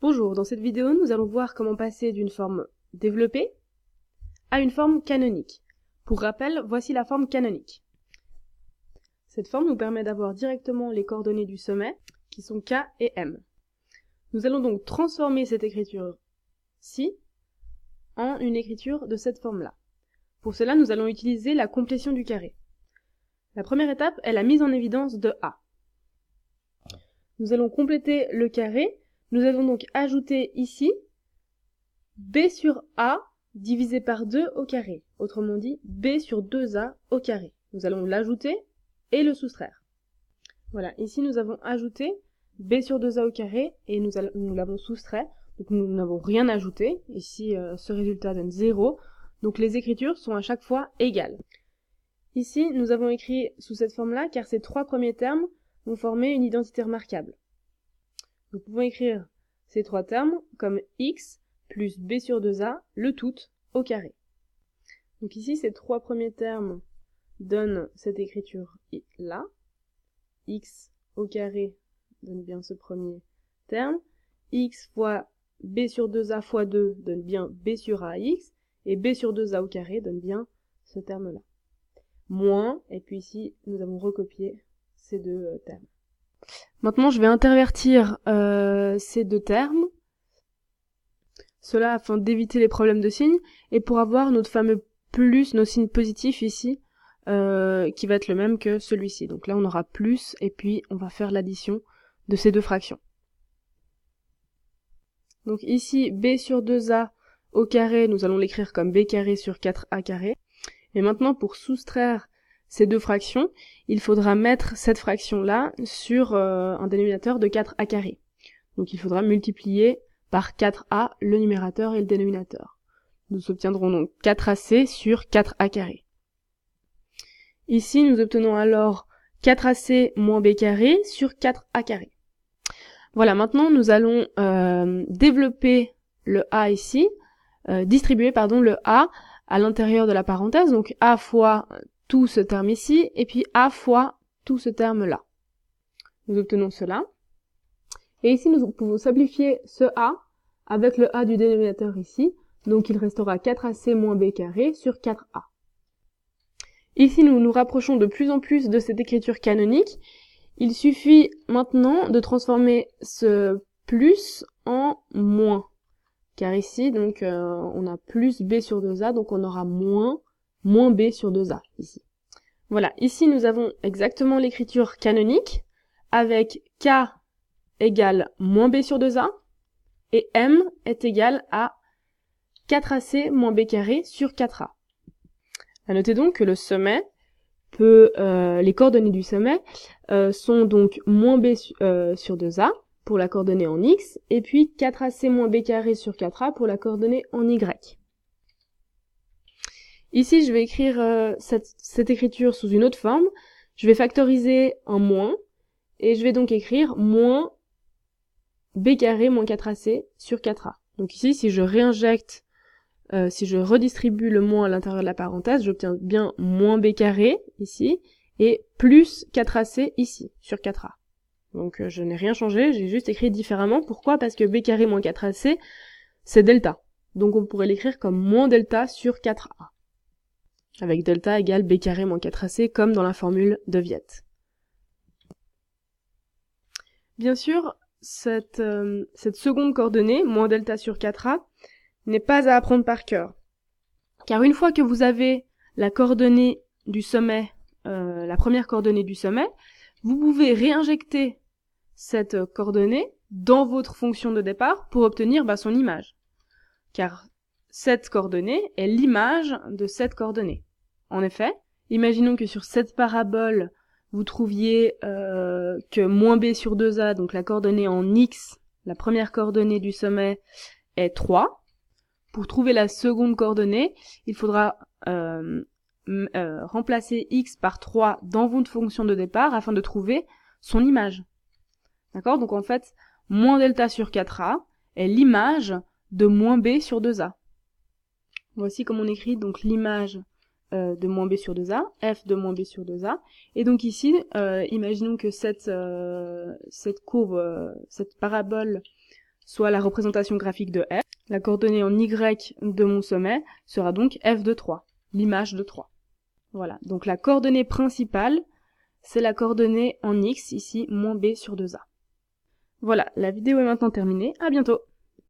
Bonjour, dans cette vidéo, nous allons voir comment passer d'une forme développée à une forme canonique. Pour rappel, voici la forme canonique. Cette forme nous permet d'avoir directement les coordonnées du sommet, qui sont K et M. Nous allons donc transformer cette écriture-ci en une écriture de cette forme-là. Pour cela, nous allons utiliser la complétion du carré. La première étape est la mise en évidence de A. Nous allons compléter le carré. Nous allons donc ajouter ici B sur A divisé par 2 au carré. Autrement dit, B sur 2A au carré. Nous allons l'ajouter et le soustraire. Voilà, ici nous avons ajouté B sur 2A au carré et nous l'avons soustrait. Donc nous n'avons rien ajouté. Ici, ce résultat donne 0. Donc les écritures sont à chaque fois égales. Ici, nous avons écrit sous cette forme-là car ces trois premiers termes vont former une identité remarquable. Nous pouvons écrire ces trois termes comme x plus b sur 2a, le tout au carré. Donc ici, ces trois premiers termes donnent cette écriture-là. X au carré donne bien ce premier terme. X fois b sur 2a fois 2 donne bien b sur ax. Et b sur 2a au carré donne bien ce terme-là. Moins, et puis ici, nous avons recopié ces deux termes. Maintenant, je vais intervertir ces deux termes, cela afin d'éviter les problèmes de signes, et pour avoir notre fameux plus, nos signes positifs ici, qui va être le même que celui-ci. Donc là, on aura plus, et puis on va faire l'addition de ces deux fractions. Donc ici, b sur 2a au carré, nous allons l'écrire comme b carré sur 4a carré. Et maintenant, pour soustraire ces deux fractions, il faudra mettre cette fraction-là sur un dénominateur de 4a carré. Donc il faudra multiplier par 4a le numérateur et le dénominateur. Nous obtiendrons donc 4ac sur 4a carré. Ici, nous obtenons alors 4ac moins b carré sur 4a carré. Voilà, maintenant nous allons développer le a ici, distribuer le a à l'intérieur de la parenthèse, donc a fois tout ce terme ici, et puis a fois tout ce terme-là. Nous obtenons cela. Et ici, nous pouvons simplifier ce a avec le a du dénominateur ici, donc il restera 4ac moins b carré sur 4a. Ici, nous nous rapprochons de plus en plus de cette écriture canonique. Il suffit maintenant de transformer ce plus en moins. Car ici, donc, on a plus b sur 2a, donc on aura moins b sur 2a, ici. Voilà, ici nous avons exactement l'écriture canonique, avec k égale moins b sur 2a, et m est égal à 4ac moins b carré sur 4a. À noter donc que le sommet les coordonnées du sommet sont donc moins b sur 2a, pour la coordonnée en x, et puis 4ac moins b carré sur 4a pour la coordonnée en y. Ici, je vais écrire cette écriture sous une autre forme. Je vais factoriser en moins, et je vais donc écrire moins b carré moins 4ac sur 4a. Donc ici, si je réinjecte, si je redistribue le moins à l'intérieur de la parenthèse, j'obtiens bien moins b carré, ici, et plus 4ac ici, sur 4a. Donc je n'ai rien changé, j'ai juste écrit différemment. Pourquoi? Parce que b carré moins 4ac, c'est delta. Donc on pourrait l'écrire comme moins delta sur 4a. Avec delta égale b carré moins 4ac, comme dans la formule de Viette. Bien sûr, cette seconde coordonnée, moins delta sur 4a, n'est pas à apprendre par cœur. Car une fois que vous avez la coordonnée du sommet, la première coordonnée du sommet, vous pouvez réinjecter cette coordonnée dans votre fonction de départ pour obtenir son image. Car cette coordonnée est l'image de cette coordonnée. En effet, imaginons que sur cette parabole, vous trouviez que moins b sur 2a, donc la coordonnée en x, la première coordonnée du sommet, est 3. Pour trouver la seconde coordonnée, il faudra remplacer x par 3 dans votre fonction de départ afin de trouver son image. D'accord? Donc en fait, moins delta sur 4a est l'image de moins b sur 2a. Voici comment on écrit donc l'image de moins b sur 2a, f de moins b sur 2a. Et donc ici, imaginons que cette courbe, cette parabole soit la représentation graphique de f. La coordonnée en y de mon sommet sera donc f de 3, l'image de 3. Voilà, donc la coordonnée principale, c'est la coordonnée en x, ici, moins b sur 2a. Voilà, la vidéo est maintenant terminée, à bientôt!